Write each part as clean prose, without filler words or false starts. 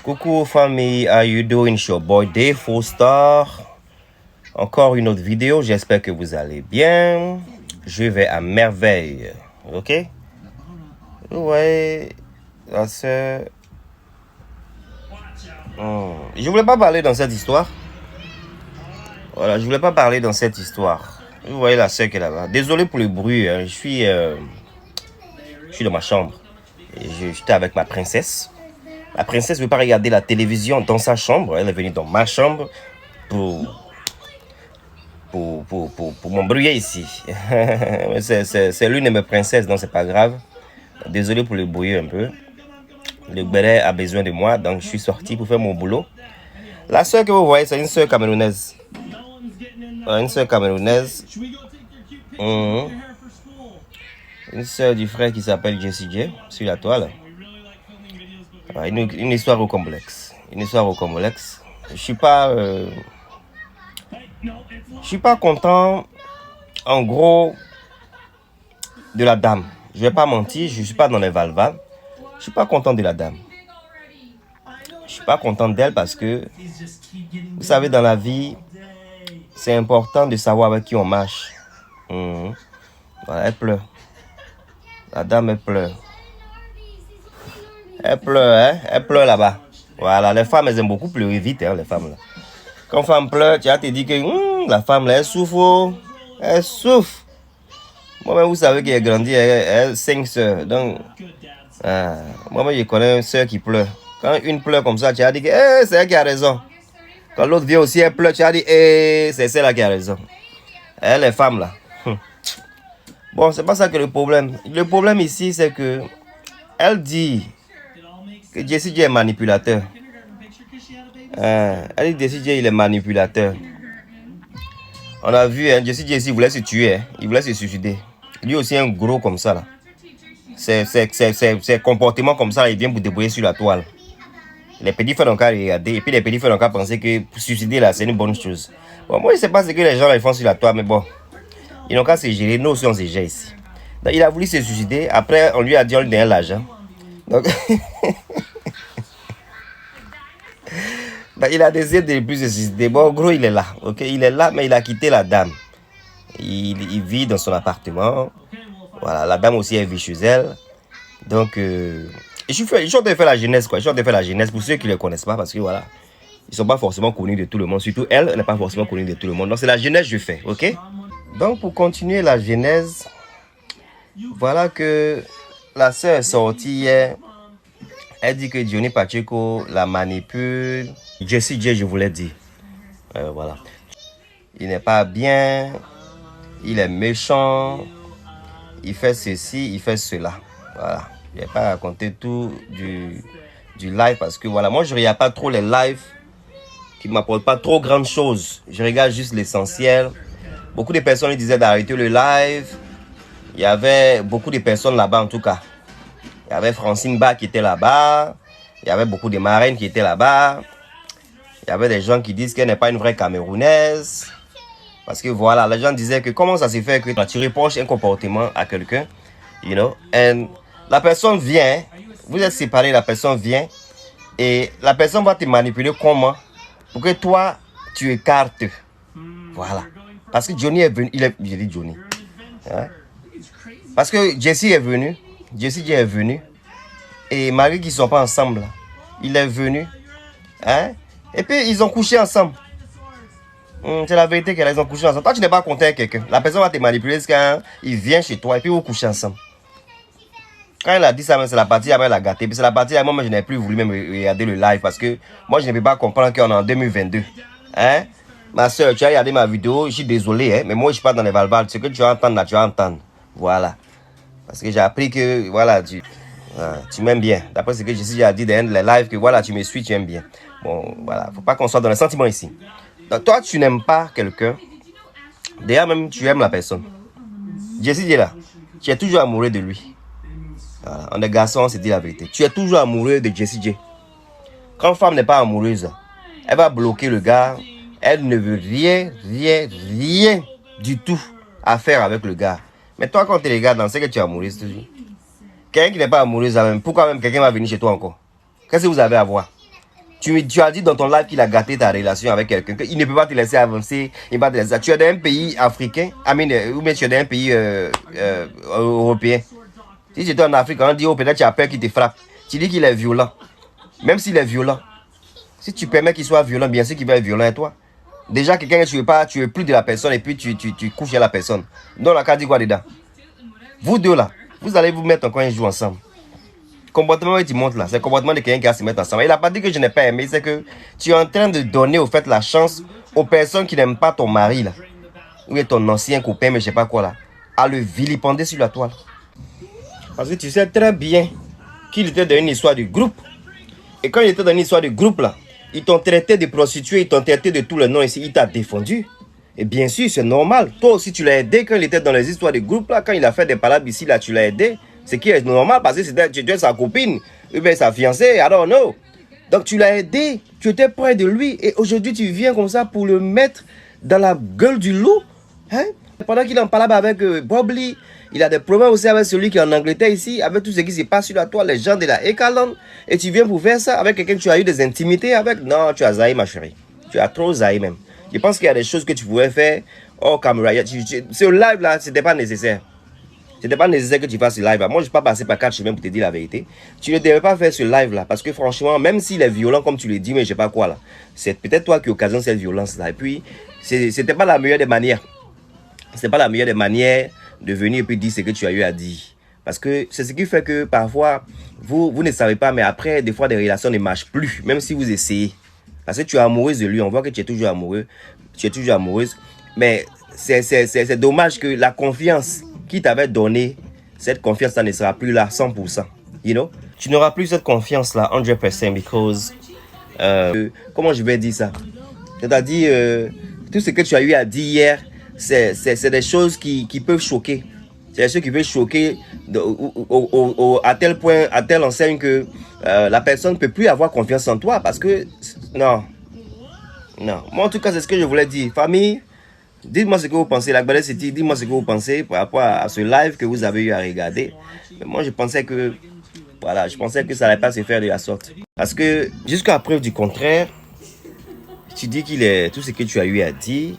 Coucou famille, how you doing? It's your boy Dave Star. Encore une autre vidéo, j'espère que vous allez bien. Je vais à merveille, ok? Ouais, c'est... Je voulais pas parler dans cette histoire. Voilà, je voulais pas parler dans cette histoire. Vous voyez la sœur qui est là-bas. Désolé pour le bruit, hein. Je suis dans ma chambre. Et j'étais avec ma princesse. La princesse ne veut pas regarder la télévision dans sa chambre. Elle est venue dans ma chambre pour m'embrouiller ici. C'est l'une de mes princesses, donc c'est pas grave. Désolé pour le bruit un peu. Le béret a besoin de moi, donc je suis sorti pour faire mon boulot. La soeur que vous voyez, c'est une soeur camerounaise. Une soeur camerounaise. Une soeur du frère qui s'appelle Jessie J sur la toile. Une histoire au complexe. Une histoire au complexe. Je suis pas content, en gros, de la dame. Je vais pas mentir, je suis pas dans les valval. Je suis pas content de la dame. Je suis pas content d'elle parce que, vous savez, dans la vie, c'est important de savoir avec qui on marche. Voilà, elle pleure. La dame, elle pleure. Elle pleure, hein? Elle pleure là-bas. Voilà, les femmes, elles aiment beaucoup pleurer vite, hein, les femmes là. Quand une femme pleure, tu vas te dire que la femme là, elle souffre. Elle souffre. Moi-même, vous savez qu'elle a grandi, elle a 5 soeurs. Donc, moi-même, je connais une soeur qui pleure. Quand une pleure comme ça, tu vas dire que c'est elle qui a raison. Quand l'autre vient aussi, elle pleure, tu vas dire c'est celle-là qui a raison. Elle, les femmes là. Bon, c'est pas ça que le problème. Le problème ici, c'est que elle dit que Jessie J est manipulateur. Elle dit que Jessie J il est manipulateur. On a vu, hein, Jessie J il voulait se tuer, hein, il voulait se suicider. Lui aussi un gros comme ça là. C'est comportement comme ça, il vient pour débrouiller sur la toile. Les petits frères n'ont qu'à regarder, et puis les petits frères n'ont qu'à penser que pour suicider là, c'est une bonne chose. Bon, moi je sais pas ce que les gens là, ils font sur la toile, mais bon, ils n'ont qu'à se gérer, nous aussi on se gère ici. Donc il a voulu se suicider, après on lui a dit on lui donne l'argent. Donc il a décidé de ne plus se suicider. Bon, en gros, il est là. Ok, il est là, mais il a quitté la dame. Il vit dans son appartement. Voilà, la dame aussi, elle vit chez elle. Donc, je suis en train de faire la jeunesse, quoi. Je suis en train de faire la jeunesse pour ceux qui ne le connaissent pas, parce que voilà, ils ne sont pas forcément connus de tout le monde. Surtout elle n'est pas forcément connue de tout le monde. Donc, c'est la jeunesse que je fais, ok? Donc, pour continuer la genèse, voilà que la sœur est sortie hier. Elle dit que Johnny Pacheco la manipule. Jessie J, je voulais dire. Voilà. Il n'est pas bien. Il est méchant. Il fait ceci, il fait cela. Voilà. Je ne vais pas raconter tout du live parce que voilà. Moi, je ne regarde pas trop les lives qui ne m'apportent pas trop grandes choses. Je regarde juste l'essentiel. Beaucoup de personnes disaient d'arrêter le live. Il y avait beaucoup de personnes là-bas en tout cas. Il y avait Francine Ba qui était là-bas. Il y avait beaucoup de marraines qui étaient là-bas. Il y avait des gens qui disent qu'elle n'est pas une vraie Camerounaise. Parce que voilà, les gens disaient que comment ça se fait que tu reproches un comportement à quelqu'un, you know, et la personne vient, vous êtes séparés, la personne vient, et la personne va te manipuler comment pour que toi, tu écartes. Voilà. Parce que Johnny est venu, j'ai dit Johnny. Hein? Parce que Jessie est venu. Jessie J est venu et Marie qui ne sont pas ensemble, il est venu, hein? Et puis ils ont couché ensemble. C'est la vérité qu'ils ont couché ensemble. Toi tu n'es pas content avec quelqu'un, la personne va te manipuler quand il vient chez toi et puis vous couchez ensemble. Quand elle a dit ça, c'est la partie elle a gâté. C'est la partie moi je n'ai plus voulu même regarder le live parce que moi je ne peux pas comprendre qu'on est en 2022. Hein? Ma soeur, tu as regardé ma vidéo, je suis désolé, hein? Mais moi je ne suis pas dans les valbales. Ce que tu vas entendre là, tu vas entendre. Voilà. Parce que j'ai appris que, voilà, tu m'aimes bien. D'après ce que j'ai dit dans les lives, que voilà, tu me suis, tu aimes bien. Bon, voilà, faut pas qu'on soit dans les sentiments ici. Donc, toi, tu n'aimes pas quelqu'un. D'ailleurs, même, tu aimes la personne. Jessie dit là, tu es toujours amoureux de lui. Voilà, on est garçons, on se dit la vérité. Tu es toujours amoureux de Jessie J. Quand une femme n'est pas amoureuse, elle va bloquer le gars. Elle ne veut rien du tout à faire avec le gars. Mais toi, quand tu regardes, c'est que tu es amoureuse toujours. Quelqu'un qui n'est pas amoureuse, pourquoi même quelqu'un va venir chez toi encore? Qu'est-ce que vous avez à voir? Tu as dit dans ton live qu'il a gâté ta relation avec quelqu'un, qu'il ne peut pas te laisser avancer, il va te laisser. Tu es dans un pays africain, ou bien tu es dans un pays européen. Si tu es en Afrique, on dit, oh, peut-être tu as peur qu'il te frappe. Tu dis qu'il est violent. Même s'il est violent, si tu permets qu'il soit violent, bien sûr qu'il va être violent à toi. Déjà, quelqu'un que tu es plus de la personne et puis tu couches à la personne. Donc, la carte dit quoi dedans? Vous deux là, vous allez vous mettre encore un jour ensemble. Le comportement que tu montres là, c'est le comportement de quelqu'un qui va se mettre ensemble. Il n'a pas dit que je n'ai pas aimé, c'est que tu es en train de donner au fait la chance aux personnes qui n'aiment pas ton mari là, ou ton ancien copain, mais je sais pas quoi là, à le vilipender sur la toile. Parce que tu sais très bien qu'il était dans une histoire de groupe. Et quand il était dans une histoire de groupe là, ils t'ont traité de prostituée, ils t'ont traité de tous les noms ici, il t'a défendu. Et bien sûr, c'est normal. Toi aussi, tu l'as aidé quand il était dans les histoires de groupe là, quand il a fait des palabres ici là, tu l'as aidé. Ce qui est normal parce que tu es sa copine, ou bien sa fiancée, I don't know. Donc tu l'as aidé, tu étais près de lui et aujourd'hui tu viens comme ça pour le mettre dans la gueule du loup. Hein? Pendant qu'il en parlait avec Bob Lee, il a des problèmes aussi avec celui qui est en Angleterre ici, avec tout ce qui se passe sur la toile, les gens de la Ekaland. Et tu viens pour faire ça avec quelqu'un que tu as eu des intimités avec. Non, tu as zaï ma chérie. Tu as trop zaï même. Je pense qu'il y a des choses que tu pouvais faire hors caméra. Ce live là, ce n'était pas nécessaire. Ce n'était pas nécessaire que tu fasses ce live là. Moi, je ne suis pas passé par 4 chemins pour te dire la vérité. Tu ne devais pas faire ce live là. Parce que franchement, même s'il est violent comme tu le dis, mais je ne sais pas quoi là. C'est peut-être toi qui occasionne cette violence là. Et puis, ce n'était pas la meilleure des manières. Ce n'est pas la meilleure des manières de venir et puis dire ce que tu as eu à dire. Parce que c'est ce qui fait que parfois, vous ne savez pas, mais après, des fois, des relations ne marchent plus. Même si vous essayez. Parce que tu es amoureuse de lui. On voit que tu es toujours amoureux. Tu es toujours amoureuse. Mais c'est dommage que la confiance qui t'avait donné, cette confiance-là ne sera plus là 100%. You know? Tu n'auras plus cette confiance-là 100% because... comment je vais dire ça? C'est-à-dire, tout ce que tu as eu à dire hier, c'est des choses qui peuvent choquer. C'est des choses qui peuvent choquer à tel point, à telle enseigne que la personne ne peut plus avoir confiance en toi parce que... Non. Non. Moi, en tout cas, c'est ce que je voulais dire. Famille, dites-moi ce que vous pensez. La Gbadé City, dites-moi ce que vous pensez par rapport à ce live que vous avez eu à regarder. Mais moi, je pensais que... Voilà, je pensais que ça n'allait pas se faire de la sorte. Parce que, jusqu'à preuve du contraire, tu dis qu'il est tout ce que tu as eu à dire.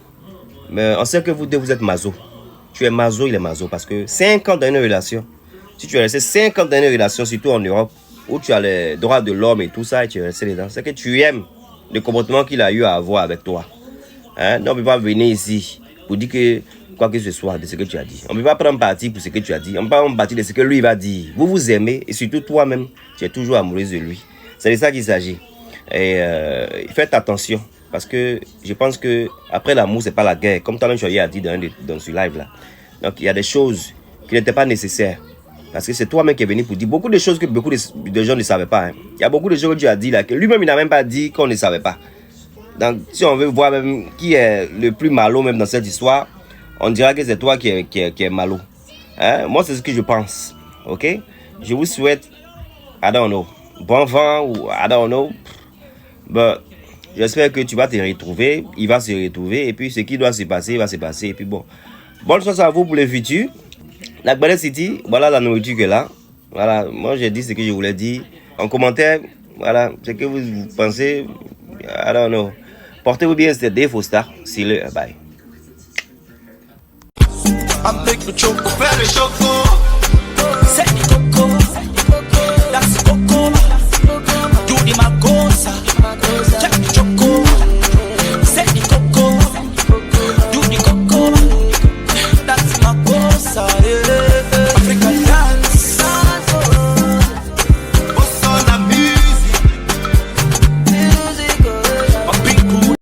Mais on sait que vous deux, vous êtes maso. Tu es maso, il est maso. Parce que 5 ans dans une relation, si tu as resté 5 ans dans une relation, surtout en Europe, où tu as les droits de l'homme et tout ça, et tu es resté dedans, c'est que tu aimes le comportement qu'il a eu à avoir avec toi. Hein? Donc, on ne peut pas venir ici pour dire que quoi que ce soit de ce que tu as dit. On ne peut pas prendre parti pour ce que tu as dit. On ne peut pas prendre parti de ce que lui va dire. Vous vous aimez et surtout toi-même, tu es toujours amoureuse de lui. C'est de ça qu'il s'agit. Et faites attention. Parce que je pense que après l'amour, c'est pas la guerre. Comme toi-même, tu as dit dans ce live-là. Donc, il y a des choses qui n'étaient pas nécessaires. Parce que c'est toi-même qui es venu pour dire beaucoup de choses que beaucoup de gens ne savaient pas. Hein. Il y a beaucoup de choses que tu as dit là, que lui-même, il n'a même pas dit qu'on ne savait pas. Donc, si on veut voir même qui est le plus malo même dans cette histoire, on dira que c'est toi qui est malo. Hein? Moi, c'est ce que je pense. Ok? Je vous souhaite, I don't know, bon vent ou I don't know. But, j'espère que tu vas te retrouver. Il va se retrouver. Et puis, ce qui doit se passer, va se passer. Et puis, bon. Bonne chance à vous pour le futur. La Gbadé City, voilà la nourriture que là. Voilà, moi j'ai dit ce que je voulais dire. En commentaire, voilà, ce que vous pensez. I don't know. Portez-vous bien, c'était Dave Star. See you later. Bye. I'm